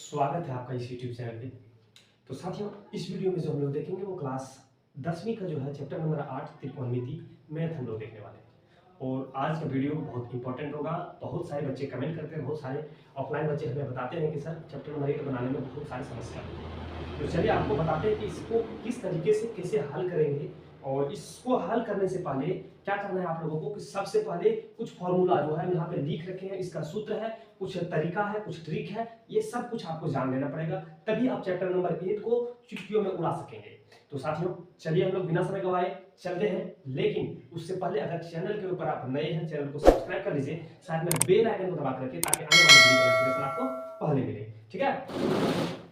स्वागत है आपका इस यूट्यूब चैनल पे। तो साथियों, इस वीडियो में जो हम लोग देखेंगे वो क्लास 10वीं का जो है चैप्टर नंबर 8 त्रिकोणमिति मैथ हम लोग देखने वाले हैं। और आज का वीडियो बहुत इंपॉर्टेंट होगा। बहुत सारे बच्चे कमेंट करते हैं, बहुत सारे ऑफलाइन बच्चे हमें बताते हैं कि सर चैप्टर नंबर 8 बनाने में बहुत सारी समस्या है। तो चलिए आपको बताते हैं कि इसको किस तरीके से कैसे हल करेंगे। और इसको हल करने से पहले क्या करना है आप लोगों को कि सबसे पहले कुछ फॉर्मूला जो है यहाँ पे लिख रखे हैं, इसका सूत्र है, कुछ तरीका है, कुछ ट्रिक है, ये सब कुछ आपको जान लेना पड़ेगा, तभी आप चैप्टर नंबर 8 को चुटकियों में उड़ा सकेंगे। तो साथियों चलिए हम लोग बिना समय गवाए चलते हैं। लेकिन उससे पहले अगर चैनल के ऊपर आप नए हैं, चैनल को सब्सक्राइब कर लीजिए, साथ में बेल आइकन को दबा कर रखिए ताकि आने वाली वीडियो का नोटिफिकेशन आपको पहले मिले। ठीक है,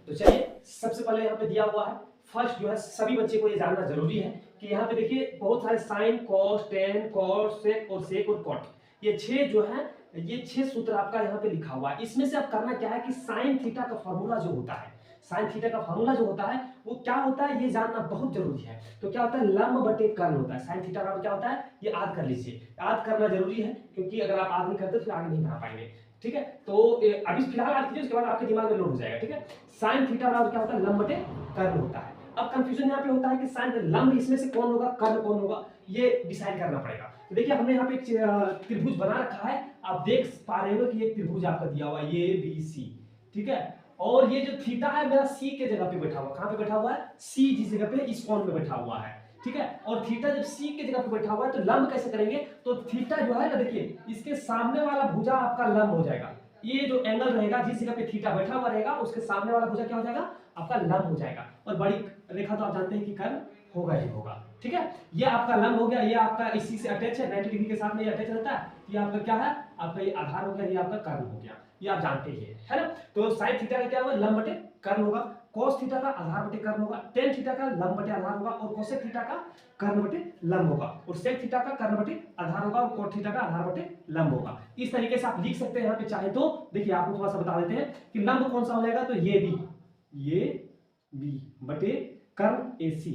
तो चलिए सबसे पहले यहाँ पे दिया हुआ है फर्स्ट जो है सभी बच्चे को ये जानना जरूरी है कि यहाँ पे देखिए बहुत सारे साइन, कॉस, टेन, कॉस, सेक और सेक और कॉट, ये 6 जो है, ये 6 सूत्र आपका यहाँ पे लिखा हुआ है। इसमें से आप करना क्या है कि साइन थीटा का फॉर्मूला जो होता है, साइन थीटा का फॉर्मूला जो होता है वो क्या होता है ये जानना बहुत जरूरी है। तो क्या होता है, लंब बटे कर्ण होता है। साइन थीटा का क्या होता है ये याद कर लीजिए, याद करना जरूरी है, क्योंकि अगर आप याद नहीं करते तो फिर आगे नहीं बढ़ा पाएंगे। ठीक है, तो अभी फिलहाल याद कीजिए, उसके बाद आपके दिमाग में लोड हो जाएगा। ठीक है, साइन थीटा बराबर क्या होता है, लंब बटे कर्ण होता है। अब कंफ्यूजन यहाँ पे होता है कि साइन लंब इसमें से कौन होगा, कर्ण कौन होगा, ये डिसाइड करना पड़ेगा। तो देखिए हमने यहाँ पे एक त्रिभुज बना रखा है, आप देख पा रहे हो कि ये त्रिभुज आपका दिया हुआ है ए बी सी। ठीक है, और ये जो थीटा है मेरा सी के जगह पे बैठा हुआ, कहाँ पे बैठा हुआ है, सी जिस जगह पे इस कोण में बैठा हुआ है। ठीक है, और थीटा जब सी के जगह पे बैठा हुआ है तो लंब कैसे करेंगे, तो थीटा जो है ना देखिए इसके सामने वाला भुजा आपका लंब हो जाएगा। ये जो एंगल रहेगा जिस जगह पे थीटा बैठा हुआ रहेगा उसके सामने वाला भुजा क्या हो जाएगा, आपका लंब हो जाएगा। और बड़ी रेखा तो आप जानते हैं कि कर्ण होगा ही होगा। ठीक है, ये आपका लंब हो गया, ये आपका इसी से अटैच है, 90 डिग्री के साथ में ये अटैच रहता है। ये आपका क्या है, आपका ये आधार हो गया, ये आपका कर्ण हो गया, ये आप जानते ही है ना। तो साइन थीटा का क्या होगा, लंब बटे कर्ण होगा, cos थीटा का आधार बटे कर्ण होगा, tan थीटा का लंब बटे आधार होगा, और cosec थीटा का कर्ण बटे लंब होगा, और sec थीटा का कर्ण बटे आधार होगा, और cot थीटा का आधार बटे लंब होगा। इस तरीके से आप लिख सकते हैं यहाँ पे चाहे तो। देखिए आपको थोड़ा सा बता देते हैं कि लंब कौन सा हो जाएगा, तो ये बी बटे कर्ण AC।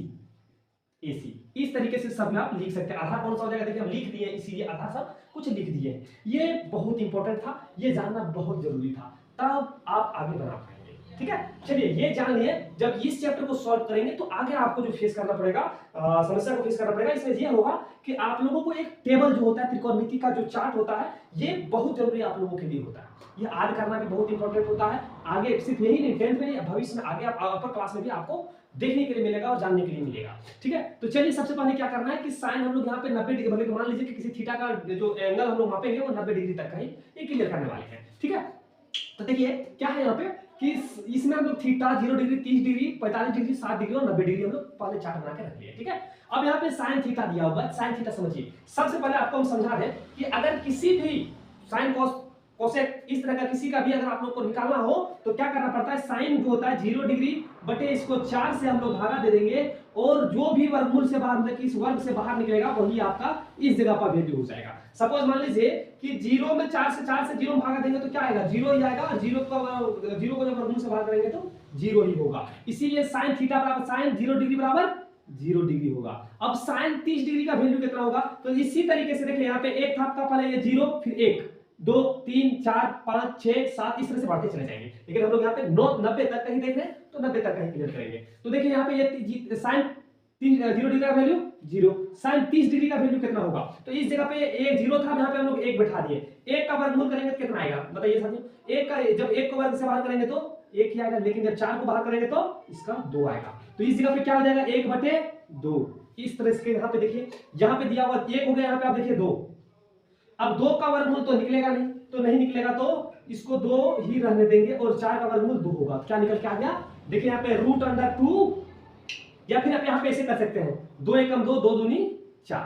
इस तरीके से सब में आप लिख सकते हैं। आधार कौन सा हो जाएगा, देखिए हम लिख दिए, इसीलिए आधार सब कुछ लिख दिए। ये बहुत इंपॉर्टेंट था, ये जानना बहुत जरूरी था, तब आप आगे बढ़ा पाएंगे। ठीक है, चलिए ये जान लिए। जब इस चैप्टर को सॉल्व करेंगे तो आगे आपको जो फेस करना पड़ेगा, समस्या को फेस करना पड़ेगा, इसमें ये होगा कि आप लोगों को एक टेबल जो होता है, त्रिकोणमिति का जो चार्ट होता है, ये बहुत जरूरी आप लोगों के लिए होता है। ये याद करना भी बहुत इंपॉर्टेंट होता है। आगे सिर्फ यही नहीं, 10th में भविष्य में आगे आप अपर क्लास में भी आपको देखने के लिए मिलेगा और जानने के लिए मिलेगा। ठीक है, तो चलिए सबसे पहले क्या करना है कि साइन हम लोग यहाँ पे 90 डिग्री, भले मान लीजिए कि किसी थीटा का जो एंगल हम लोग मापेंगे वो 90 डिग्री तक का ही ये क्लियर करने वाले हैं। ठीक है, तो देखिए क्या है यहाँ पे कि इसमें हम लोग theta 0 degree, 30 degree, 45 degree, 60 degree और 90 डिग्री हम लोग पहले चार्ट बना के रख लिए। ठीक है, अब यहाँ पे साइन थीटा दिया हुआ है। साइन थीटा समझिए, सबसे पहले आपको हम समझा दें कि अगर किसी भी साइन कॉस कोसेक इस तरह का किसी का भी अगर आप लोग को निकालना हो तो क्या करना पड़ता है, साइन जो होता है 0 डिग्री बटे इसको 4 से हम लोग भागा दे देंगे, और जो भी वर्गमूल से बाहर, मतलब इस वर्ग से बाहर निकलेगा वही आपका इस जगह पर वैल्यू हो जाएगा। सपोज मान लीजिए कि 0 में 4 से 0 भागा देंगे तो क्या आएगा, 0 ही आएगा, और 0 को जब वर्गमूल से बाहर करेंगे तो 0 ही होगा। इसीलिए साइन थीटा बराबर साइन 0 डिग्री बराबर 0 डिग्री होगा। अब साइन 30 डिग्री का वैल्यू कितना होगा, तो इसी तरीके से देखिए यहाँ पे एक था आपका, पहले ये 0, फिर 1, 2, 3, 4, 5, 6, 7 इस तरह से बढ़ते चले जाएंगे। लेकिन हम लोग यहाँ पे 90 तक कहीं देख रहे हैं तो 90 तक कहीं क्लियर करेंगे। तो देखिए यहाँ पे ये साइन 0 डिग्री का वैल्यू 0, साइन 30 डिग्री का वैल्यू कितना होगा, तो इस जगह पे एक 0 था, यहाँ पे हम लोग 1 बैठा दिए। 1 का वर्गमूल करेंगे तो कितना आएगा बताइए साथियों, 1 का जब 1 को वर्ग से बाहर करेंगे तो 1 ही आएगा, लेकिन जब 4 को बाहर करेंगे तो इसका 2 आएगा। तो इस जगह पे क्या हो जाएगा, 1/2। इस तरह से यहाँ पे देखिए, यहाँ पे दिया हुआ 1 हो गया, यहाँ पे आप देखिए 2। अब 2 का वर्गमूल तो निकलेगा नहीं, तो नहीं निकलेगा तो इसको 2 ही रहने देंगे, और 4 का वर्गमूल 2 होगा। क्या निकल के आ गया, देखिए यहाँ पे √2, या फिर आप यहाँ पे ऐसे कर सकते हैं 2 एकम 2, 2 दूनी 4।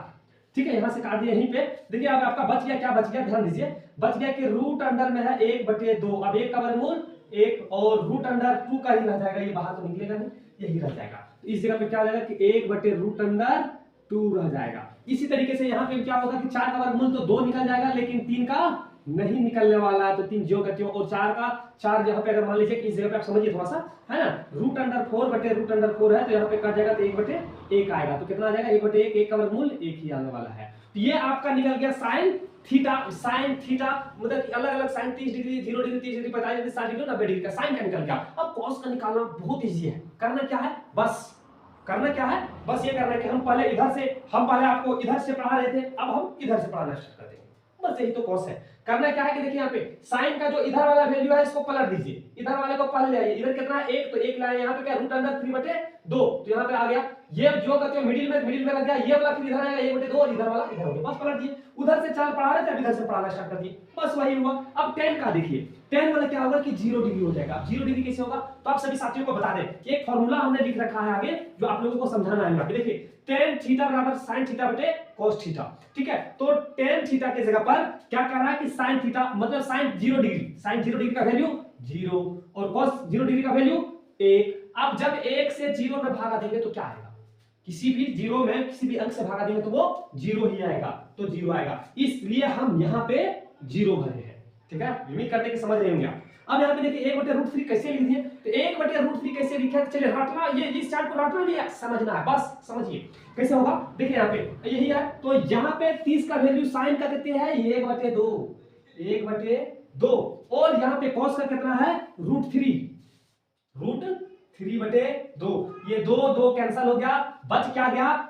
ठीक है, यहाँ से काट दिया यहीं पे। देखिए अब आपका बच गया, क्या बच गया, ध्यान दीजिए, बच गया कि √अंडर में है 1/2। अब 1 का वर्गमूल 1, और √2 का ही रह जाएगा, ये बाहर तो निकलेगा नहीं, यही रह जाएगा। तो इस जगह पे क्या हो जाएगा कि 1/√2 रह जाएगा। इसी तरीके से यहाँ पे क्या होगा कि 4 का वर्गमूल तो 2 निकल जाएगा, लेकिन 3 का नहीं निकलने वाला है, तो 3 ज्यों का त्यों, और 4 यहाँ पे अगर मान लीजिए कि इस जगह पे आप समझिए थोड़ा सा, है ना, √4 है तो यहाँ पे कट जाएगा तो 1/1 आएगा, तो कितना आ जाएगा 1/1, 1 का वर्गमूल 1 ही आने वाला है। ये आपका निकल गया साइन थीटा मतलब अलग अलग sine 30 degree 0 degree 30 degree 45 degree 60 degree 90 degree का साइन का निकल गया। अब कॉस का निकालना बहुत इजी है। करना क्या है, बस ये करना है कि हम पहले आपको इधर से पढ़ा रहे थे, अब हम इधर से पढ़ाना स्टार्ट कर देंगे। बस यही तो कॉस है। करना क्या है कि देखिए यहाँ पे साइन का जो इधर वाला वैल्यू है इसको पलट दीजिए, इधर वाले को पलट ले आइए। इधर कितना है 1, तो 1 लाए, यहाँ पे क्या रूट अंडर 3/2, तो यहाँ पे आ गया। ये जो कहते हैं मिडिल में लग गया, ये वाला फिर इधर आएगा 1/2 और इधर वाला इधर हो गया। बस पलट दिए, उधर से 4 पढ़ा रहे थे, अब इधर से पढ़ाना स्टार्ट कर दिए, बस वही हुआ। अब tan का देखिए, tan वाला क्या होगा कि 0 डिग्री हो जाएगा। 0 डिग्री कैसे होगा, तो आप सभी साथियों को बता दें कि एक फार्मूला हमने लिख रखा है आगे, जो आप लोगों को समझाना है। देखिए tan थीटा बराबर sin थीटा बटे cos थीटा, ठीक है। तो tan थीटा की जगह पर क्या कर रहा है कि sin थीटा मतलब sin 0 डिग्री का वैल्यू 0 और cos 0 डिग्री का वैल्यू 1। अब जब 1 से 0 में भागा देंगे तो क्या आएगा, किसी भी 0 में किसी भी अंक से भागा देंगे तो वो 0 ही आएगा, तो 0 आएगा। इसलिए हम यहाँ पे 0 भरे हैं, ठीक है। लिमिट करने के समझ रहे होंगे आप। अब यहाँ पे देखिए 1/√3 कैसे लिख दिए, तो 1/√3 कैसे लिखा है, चलिए रटना, ये इस चार्ट को रटना नहीं है, समझना है, बस समझिए कैसे होगा। देखिए यहाँ पे यही है, तो यहाँ पे 30 का वैल्यू साइन का कितने है 1/2 और यहाँ पे कॉस का कितना है √3 3/2। ये 2 कैंसिल हो गया, बच क्या गया,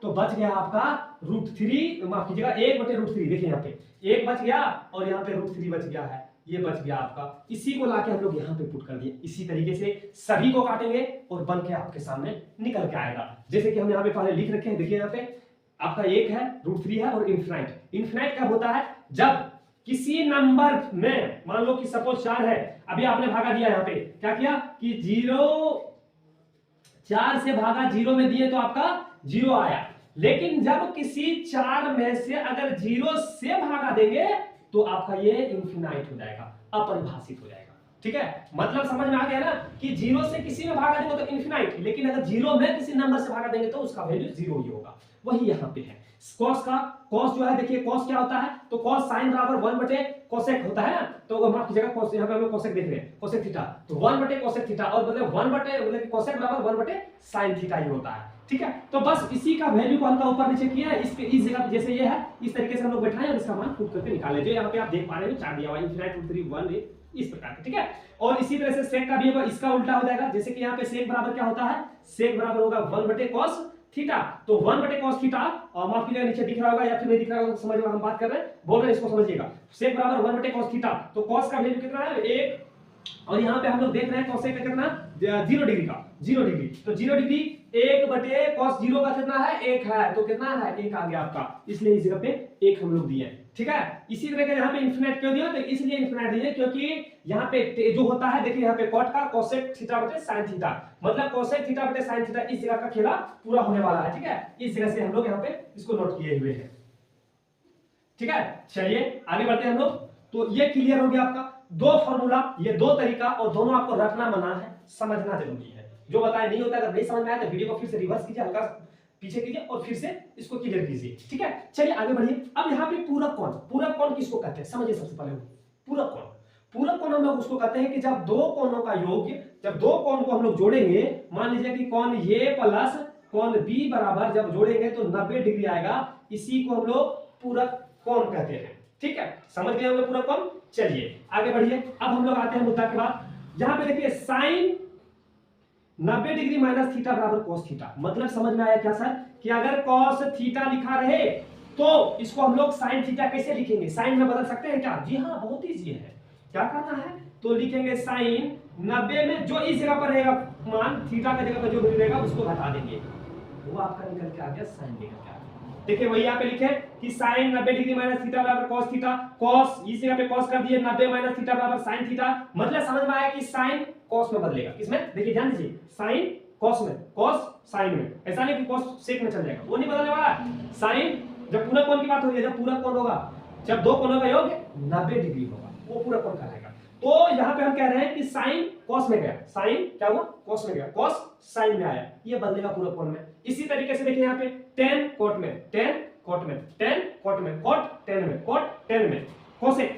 तो बच गया आपका √3, माफ कीजिएगा 1/√3। देखिए यहाँ पे 1 बच गया और यहाँ पे √3 बच गया है, ये बच गया आपका। इसी को लाके हम लोग यहाँ पे पुट कर दिए। इसी तरीके से सभी को काटेंगे और बन के आपके सामने निकल के आएगा, जैसे कि हम यहाँ पे पहले लिख रखे हैं। देखिए यहाँ पे आपका 1 है, √3 है और इन्फिनाइट कब होता है, जब किसी नंबर में मान लो कि सपोज 4 है, अभी आपने भागा दिया, यहाँ पे क्या किया कि 4 से भागा 0 में दिए तो आपका 0 आया। लेकिन जब किसी 4 में से अगर 0 से भागा देंगे तो आपका ये इन्फिनाइट हो जाएगा, अपरिभाषित हो जाएगा, ठीक है। मतलब समझ में आ गया ना कि 0 से किसी में भागा देंगे तो इन्फिनाइट, लेकिन अगर 0 में किसी नंबर से भागा देंगे तो उसका वैल्यू 0 ही होगा। वही यहाँ पे है कॉस जो है। देखिए कॉस क्या होता है, तो कॉस साइन बराबर 1/कोसेक होता है ना, तो माफ कीजिएगा कॉस, यहाँ पे हम लोग कोसेक देख रहे हैं, कोसेक थीटा, तो 1/कोसेक थीटा और मतलब 1/, मतलब कोसेक बराबर 1/साइन थीटा ही होता है, ठीक है। तो बस इसी का वैल्यू को हल्का ऊपर नीचे किया है, इस जगह पे जैसे ये है इस तरीके से हम लोग बैठाएं और इसका मान पुट करके निकालें। जो यहाँ पे आप देख पा रहे हो 4 दिया हुआ इन्फिनाइट √3 1 इस प्रकार का, ठीक है। और इसी तरह से सेक का भी होगा, इसका उल्टा हो जाएगा। जैसे कि यहाँ पे सेक बराबर क्या होता है, सेक बराबर होगा 1/cos थीटा, तो 1/cos थीटा, और माफ कीजिएगा नीचे दिख रहा होगा या फिर नहीं दिख रहा होगा, समझ हम बात कर रहे हैं, बोल रहे हैं, इसको समझिएगा। सेक बराबर 1/cos थीटा, तो cos का वैल्यू कितना है 1, और यहाँ पे हम लोग देख रहे हैं cosec का कितना 0 डिग्री का 0 डिग्री, तो 0 डिग्री 1/cos 0 का कितना है 1 है, तो कितना है 1 आ गया आपका, इसलिए इस जगह पे 1 हम लोग दिए, ठीक है। इसी तरह के यहाँ पे इन्फिनाइट क्यों दिया, तो इसलिए इन्फिनाइट दिए क्योंकि यहाँ पे जो होता है, देखिए यहाँ पे cot का cosec थीटा बटे sin थीटा, मतलब cosec थीटा बटे sin थीटा, इस जगह का खेला पूरा होने वाला है, ठीक है। इस जगह से हम लोग यहाँ पे इसको नोट किए हुए हैं, ठीक है। चलिए आगे बढ़ते हैं हम लोग। तो ये क्लियर हो गया आपका 2 फार्मूला, ये 2 तरीका, और दोनों आपको रखना मना है, समझना जरूरी है। जो बताया नहीं होता, अगर नहीं समझ में आया तो वीडियो को फिर से रिवर्स कीजिए, हल्का पीछे कीजिए और फिर से इसको क्लियर कीजिए, ठीक है। चलिए आगे बढ़िए। अब यहाँ पे पूरक कोण किसको कहते हैं, समझिए सबसे पहले। पूरक कोण हम लोग उसको कहते हैं कि जब 2 कोणों का योग, जब 2 कोण को हम लोग जोड़ेंगे, मान लीजिए कि कोण ए प्लस कोण बी बराबर जब जोड़ेंगे तो 90 डिग्री आएगा, इसी को हम लोग पूरक कोण कहते हैं, ठीक है। समझ गए हम लोग पूरक कोण। चलिए आगे बढ़िए। अब हम लोग आते हैं मुद्दा के बाद। यहाँ पे देखिए साइन 90 डिग्री माइनस थीटा बराबर cos थीटा, मतलब समझ में आया क्या सर, कि अगर cos थीटा लिखा रहे तो इसको हम लोग sin थीटा कैसे लिखेंगे, साइन में बदल सकते हैं क्या, जी हाँ बहुत इजी है। क्या करना है, तो लिखेंगे sin 90 में जो इस जगह पर रहेगा मान, थीटा का जगह पर जो भी रहेगा उसको घटा देंगे, वो आपका निकल के आ गया साइन निकल के आ गया। देखिए वही यहाँ पे लिखे कि sin 90 डिग्री माइनस थीटा बराबर cos थीटा, cos इस जगह पे cos कर दिए, 90 माइनस थीटा बराबर sin थीटा, मतलब समझ में आया कि sin cos में बदलेगा, किसमें, देखिए ध्यान दीजिए, sin cos में, cos sin में, ऐसा नहीं कि cos sec में चल जाएगा, वो नहीं बदलने वाला है। sin जब पूरक कोण की बात हो रही है, जब पूरक कोण होगा, जब 2 कोणों का योग 90 डिग्री होगा, वो पूरक कोण कहलाएगा। तो यहाँ पे हम कह रहे हैं कि sin cos में गया, sin क्या हुआ cos में गया, cos sin में आया, ये बदलेगा पूरक कोण में। इसी तरीके से देखिए यहाँ पे tan cot में, tan cot में, tan cot में, cot tan में, cot tan में, cosec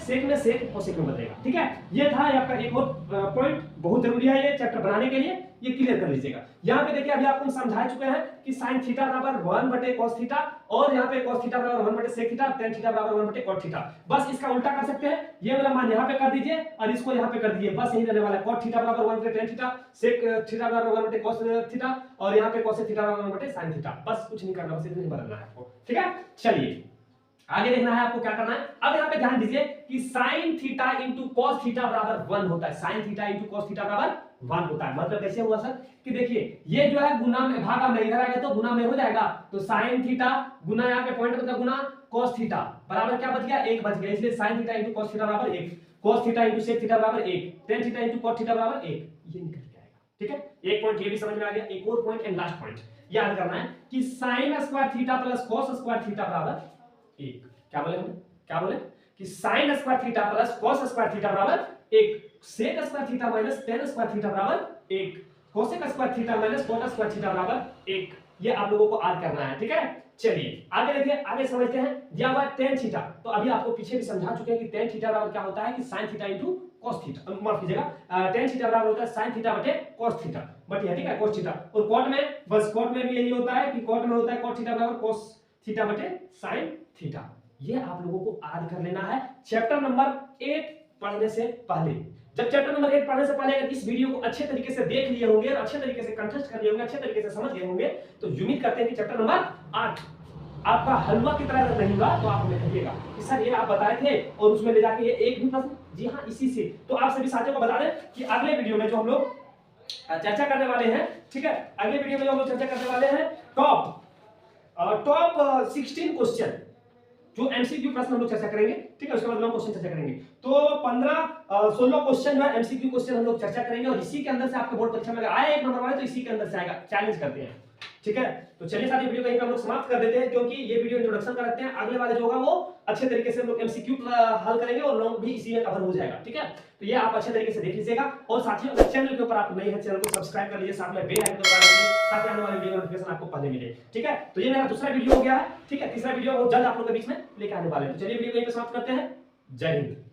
sec में, sec cosec में बदलेगा, ठीक है। ये था आपका एक और पॉइंट, बहुत जरूरी है ये चैप्टर बनाने के लिए, ये क्लियर कर लीजिएगा। यहाँ पे देखिए अभी आपको हम समझा चुके हैं कि sin थीटा बराबर 1/cos थीटा और यहाँ पे cos थीटा बराबर 1/sec थीटा, tan थीटा बराबर 1/cot थीटा। बस इसका उल्टा कर सकते हैं, ये वाला मान यहाँ पे कर दीजिए और इसको यहाँ पे कर दीजिए, बस यही रहने वाला है। cot थीटा बराबर 1/tan थीटा, sec थीटा बराबर 1/cos थीटा और यहाँ पे cos थीटा बराबर 1/sin थीटा। बस कुछ नहीं करना, बस इतना ही बदलना है आपको, ठीक है। चलिए आगे देखना है आपको क्या करना है। अब यहाँ पे ध्यान दीजिए कि sin theta into cos theta बराबर 1 होता है। sin theta into cos theta बराबर 1 होता है। मतलब कैसे हुआ सर कि देखिए ये जो है गुना में भागा में, इधर आएगा तो गुना में हो जाएगा, तो sin थीटा गुना यहाँ पे पॉइंट मतलब गुना cos थीटा बराबर क्या बच गया, 1 बच गया। इसलिए sin theta into cos theta बराबर 1, cos theta into sec theta बराबर 1, tan theta into cot theta बराबर 1, ये निकल के आएगा, ठीक है। एक पॉइंट ये भी समझ में आ गया। एक और पॉइंट एंड लास्ट पॉइंट याद करना है कि sin square theta plus cos square theta बराबर 1। क्या बोले हमने, क्या बोले कि sin square theta plus cos square theta बराबर 1, sec square theta minus tan square theta बराबर 1, cosec square theta minus cot square theta बराबर 1। ये आप लोगों को याद करना है, ठीक है। चलिए आगे देखिए, आगे समझते हैं। दिया हुआ tan थीटा, तो अभी आपको पीछे भी समझा चुके हैं कि tan थीटा बराबर क्या होता है कि sin theta into cos theta, माफ कीजिएगा, tan थीटा बराबर होता है sin थीटा बटे cos थीटा, बटे ठीक है cos थीटा। और cot में बस cot में भी यही होता है कि cot में होता है cot थीटा बराबर cos थीटा बटे sin थीटा। ये आप लोगों को याद कर लेना है चैप्टर नंबर 8 पढ़ने से पहले। जब चैप्टर नंबर 8 पढ़ने से पहले अगर इस वीडियो को अच्छे तरीके से देख लिए होंगे और अच्छे तरीके से कंटेस्ट कर लिए होंगे, अच्छे तरीके से समझ गए होंगे, तो उम्मीद करते हैं कि चैप्टर नंबर 8 आपका हलवा की तरह नहीं हुआ तो आप हमें कहिएगा कि सर ये आप बताए थे और उसमें ले जाके ये एक भी प्रश्न, जी हाँ इसी से। तो आप सभी साथियों को बता दें कि अगले वीडियो में जो हम लोग चर्चा करने वाले हैं, ठीक है, अगले वीडियो में जो हम लोग चर्चा करने वाले हैं टॉप 16 क्वेश्चन जो एमसीक्यू प्रश्न हम लोग चर्चा करेंगे, ठीक है। उसके बाद लॉन्ग क्वेश्चन चर्चा करेंगे। तो 16 क्वेश्चन जो है एमसीक्यू क्वेश्चन हम लोग चर्चा करेंगे और इसी के अंदर से आपके बोर्ड परीक्षा में आया एक नंबर वाले तो इसी के अंदर से आएगा, चैलेंज करते हैं, ठीक है। तो चलिए साथ वीडियो को यहीं पे हम लोग समाप्त कर देते हैं, क्योंकि ये वीडियो इंट्रोडक्शन का रखते हैं। अगले वाले जो होगा वो अच्छे तरीके से हम लोग एमसीक्यू हल करेंगे और लॉन्ग भी इसी में कवर हो जाएगा, ठीक है। तो ये आप अच्छे तरीके से देख लीजिएगा और साथियों चैनल के ऊपर आप नए हैं, चैनल को सब्सक्राइब कर लीजिए, साथ में बेल आइकन दबा दीजिए ताकि आने वाले वीडियो नोटिफिकेशन आपको पहले मिले, ठीक है। तो ये मेरा दूसरा वीडियो हो गया है, ठीक है। तीसरा वीडियो वो जल्द आप लोगों के बीच में लेके आने वाले हैं। तो चलिए वीडियो को यहीं पे समाप्त करते हैं। जय हिंद।